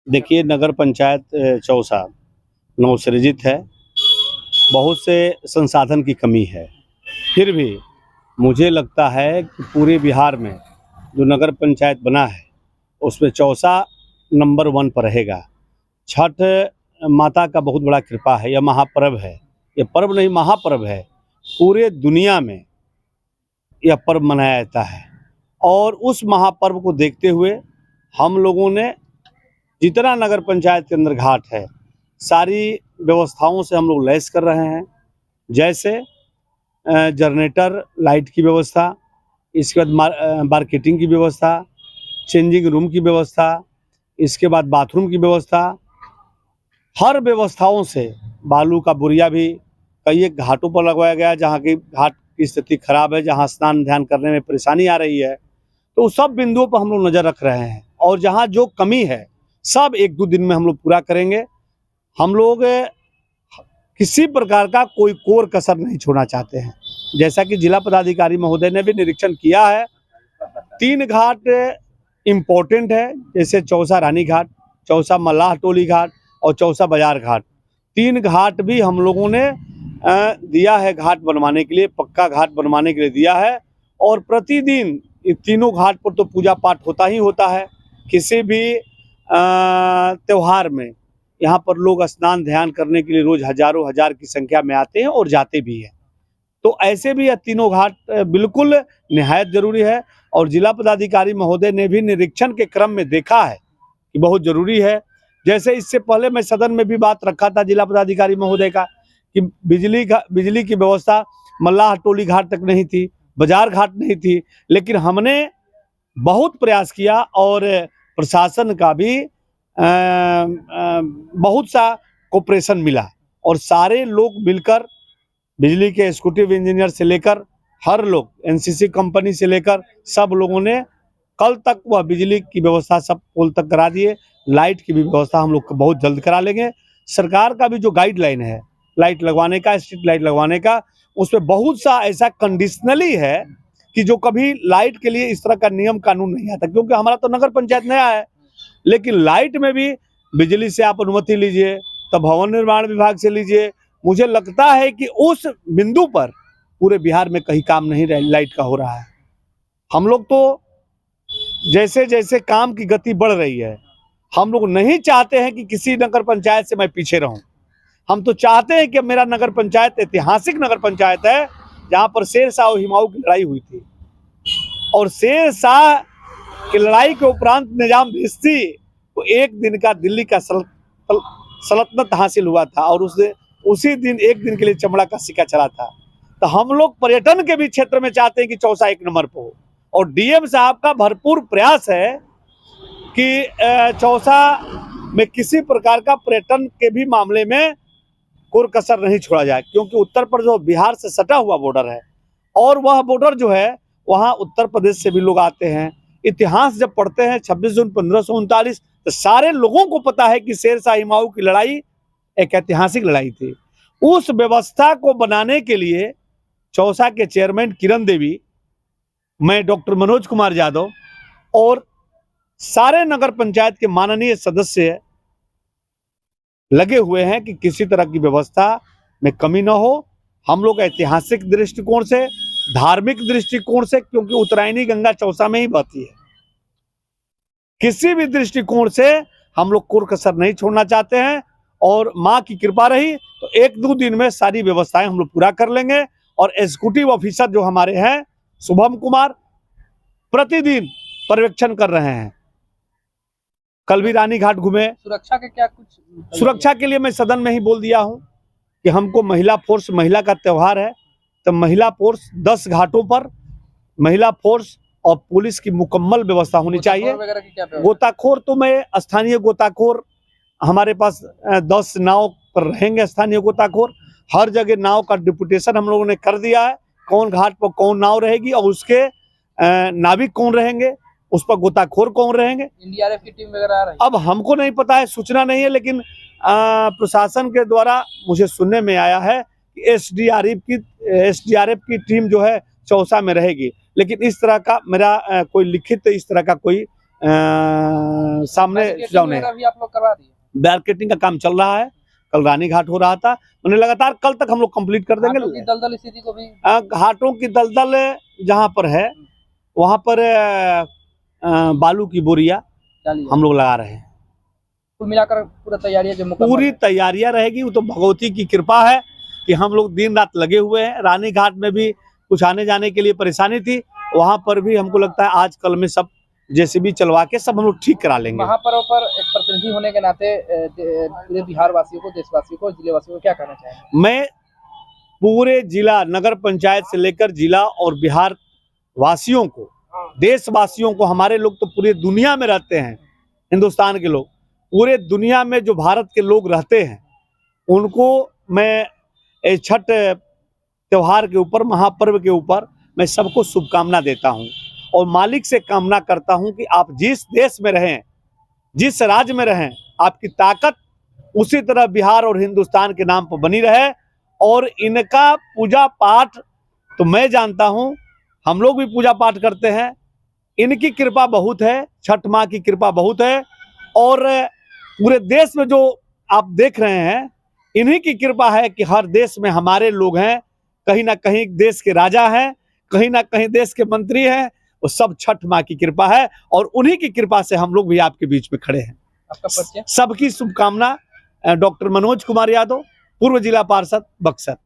देखिए, नगर पंचायत चौसा नवसृजित है। बहुत से संसाधन की कमी है। फिर भी मुझे लगता है कि पूरे बिहार में जो नगर पंचायत बना है, उसमें चौसा नंबर 1 पर रहेगा। छठ माता का बहुत बड़ा कृपा है, यह महापर्व है। यह पर्व नहीं, महापर्व है। पूरे दुनिया में यह पर्व मनाया जाता है और उस महापर्व को देखते हुए हम लोगों ने जितना नगर पंचायत के अंदर घाट है, सारी व्यवस्थाओं से हम लोग लैस कर रहे हैं। जैसे जनरेटर लाइट की व्यवस्था, इसके बाद मार्केटिंग की व्यवस्था, चेंजिंग रूम की व्यवस्था, इसके बाद बाथरूम की व्यवस्था, हर व्यवस्थाओं से बालू का बोरिया भी कई एक घाटों पर लगवाया गया, जहाँ की घाट की स्थिति खराब है, जहाँ स्नान ध्यान करने में परेशानी आ रही है। तो उस सब बिंदुओं पर हम लोग नज़र रख रहे हैं और जहाँ जो कमी है सब 1-2 दिन में हम लोग पूरा करेंगे। हम लोग किसी प्रकार का कोई कोर कसर नहीं छोड़ना चाहते हैं। जैसा कि जिला पदाधिकारी महोदय ने भी निरीक्षण किया है, 3 घाट इम्पोर्टेंट है, जैसे चौसा रानी घाट, चौसा मल्लाह टोली घाट और चौसा बाजार घाट। 3 घाट भी हम लोगों ने दिया है घाट बनवाने के लिए, पक्का घाट बनवाने के लिए दिया है और प्रतिदिन इन तीनों घाट पर तो पूजा पाठ होता ही होता है। किसी भी त्यौहार में यहाँ पर लोग स्नान ध्यान करने के लिए रोज हजारों हजार की संख्या में आते हैं और जाते भी हैं। तो ऐसे भी यह तीनों घाट बिल्कुल निहायत जरूरी है और जिला पदाधिकारी महोदय ने भी निरीक्षण के क्रम में देखा है कि बहुत जरूरी है। जैसे इससे पहले मैं सदन में भी बात रखा था जिला पदाधिकारी महोदय का कि बिजली की व्यवस्था मल्लाह टोली घाट तक नहीं थी, बाजार घाट नहीं थी, लेकिन हमने बहुत प्रयास किया और प्रशासन का भी बहुत सा कोऑपरेशन मिला और सारे लोग मिलकर, बिजली के एग्जीक्यूटिव इंजीनियर से लेकर हर लोग, एनसीसी कंपनी से लेकर सब लोगों ने कल तक वह बिजली की व्यवस्था सब पोल तक करा दिए। लाइट की भी व्यवस्था हम लोग बहुत जल्द करा लेंगे। सरकार का भी जो गाइडलाइन है लाइट लगवाने का, स्ट्रीट लाइट लगवाने का, उसमें बहुत सा ऐसा कंडीशनली है कि जो कभी लाइट के लिए इस तरह का नियम कानून नहीं आता, क्योंकि हमारा तो नगर पंचायत नया है। लेकिन लाइट में भी बिजली से आप अनुमति लीजिए, तो भवन निर्माण विभाग से लीजिए। मुझे लगता है कि उस बिंदु पर पूरे बिहार में कहीं काम नहीं लाइट का हो रहा है। हम लोग तो जैसे जैसे काम की गति बढ़ रही है, हम लोग नहीं चाहते हैं कि किसी नगर पंचायत से मैं पीछे रहूं। हम तो चाहते हैं कि मेरा नगर पंचायत ऐतिहासिक नगर पंचायत है, जहां पर शेर शाह और हुमायूं की लड़ाई हुई थी और शेर शाह की लड़ाई के उपरांत निजाम भिश्ती को एक दिन का दिल्ली का सल्तनत हासिल हुआ था और उसी दिन एक दिन के लिए चमड़ा का सिक्का चला था। तो हम लोग पर्यटन के भी क्षेत्र में चाहते हैं कि चौसा 1 नंबर पर हो और डीएम साहब का भरपूर प्रयास है कि चौसा में किसी प्रकार का पर्यटन के भी मामले में कोई कसर नहीं छोड़ा जाए, क्योंकि उत्तर प्रदेश जो बिहार से सटा हुआ बॉर्डर है और वह बॉर्डर जो है वहाँ उत्तर प्रदेश से भी लोग आते हैं। इतिहास जब पढ़ते हैं 26 जून 1539, तो सारे लोगों को पता है कि शेर शाह हुमायूं की लड़ाई एक ऐतिहासिक लड़ाई थी। उस व्यवस्था को बनाने के लिए चौसा के चेयरमैन किरण देवी, मैं डॉक्टर मनोज कुमार यादव और सारे नगर पंचायत के माननीय सदस्य लगे हुए हैं कि किसी तरह की व्यवस्था में कमी न हो। हम लोग ऐतिहासिक दृष्टिकोण से, धार्मिक दृष्टिकोण से, क्योंकि उत्तरायणी गंगा चौसा में ही बहती है, किसी भी दृष्टिकोण से हम लोग कोई कसर नहीं छोड़ना चाहते हैं और माँ की कृपा रही तो 1-2 दिन में सारी व्यवस्थाएं हम लोग पूरा कर लेंगे। और एग्जीक्यूटिव ऑफिसर जो हमारे हैं शुभम कुमार, प्रतिदिन पर्यवेक्षण कर रहे हैं। कल भी रानी घाट घूमे। सुरक्षा के क्या कुछ? सुरक्षा के लिए मैं सदन में ही बोल दिया हूं कि हमको महिला फोर्स, महिला का त्यौहार है तो महिला फोर्स 10 घाटों पर महिला फोर्स और पुलिस की मुकम्मल व्यवस्था होनी चाहिए। गोताखोर तो मैं स्थानीय गोताखोर, हमारे पास 10 नाव पर रहेंगे स्थानीय गोताखोर। हर जगह नाव का डिप्यूटेशन हम लोगों ने कर दिया है, कौन घाट पर कौन नाव रहेगी और उसके नाविक कौन रहेंगे, उस पर गोताखोर कौन रहेंगे। एनडीआरएफ की टीम वगैरह आ रही है? अब हमको नहीं पता है, सूचना नहीं है, लेकिन प्रशासन के द्वारा मुझे सुनने में आया है कि एसडीआरएफ की टीम जो है चौसा में रहेगी। लेकिन इस तरह का मेरा कोई लिखित इस तरह का कोई सामने बैरिकेडिंग सामने वगैरह भी आप लोग करवा दिए? बैरिकेडिंग का काम चल रहा है। कल रानी घाट हो रहा था, उन्हें लगातार कल तक हम लोग कंप्लीट कर घाटों की देंगे। दलदल स्थिति को भी घाटों की दलदल जहाँ पर है वहाँ पर बालू की बोरिया डाली हम लोग लगा रहे हैं। कुल मिलाकर पूरा तैयारियां जो मुकम्मल पूरी है। तैयारियां रहेगी, वो तो भगवती की कृपा है कि हम लोग दिन रात लगे हुए हैं। रानी घाट में भी कुछ आने जाने के लिए परेशानी थी, वहां पर भी हमको लगता है आज कल में सब जेसीबी चलवा के सब हम लोग ठीक करा लेंगे। महापर्व पर एक प्रतिनिधि होने के नाते पूरे बिहार वासियों को, देशवासियों को, जिले वासियों को क्या कहना चाहेंगे? मैं पूरे जिला, नगर पंचायत से लेकर जिला और बिहार वासियों को, देशवासियों को, हमारे लोग तो पूरी दुनिया में रहते हैं, हिंदुस्तान के लोग पूरे दुनिया में जो भारत के लोग रहते हैं, उनको मैं छठ त्योहार के ऊपर, महापर्व के ऊपर मैं सबको शुभकामना देता हूं और मालिक से कामना करता हूं कि आप जिस देश में रहें, जिस राज्य में रहें, आपकी ताकत उसी तरह बिहार और हिंदुस्तान के नाम पर बनी रहे। और इनका पूजा पाठ तो मैं जानता हूं, हम लोग भी पूजा पाठ करते हैं, इनकी कृपा बहुत है, छठ माँ की कृपा बहुत है। और पूरे देश में जो आप देख रहे हैं, इन्हीं की कृपा है कि हर देश में हमारे लोग हैं, कहीं ना कहीं देश के राजा हैं, कहीं ना कहीं देश के मंत्री हैं, वो सब छठ माँ की कृपा है और उन्हीं की कृपा से हम लोग भी आपके बीच में खड़े हैं। आपका परिचय? सबकी शुभकामना। डॉक्टर मनोज कुमार यादव, पूर्व जिला पार्षद बक्सर।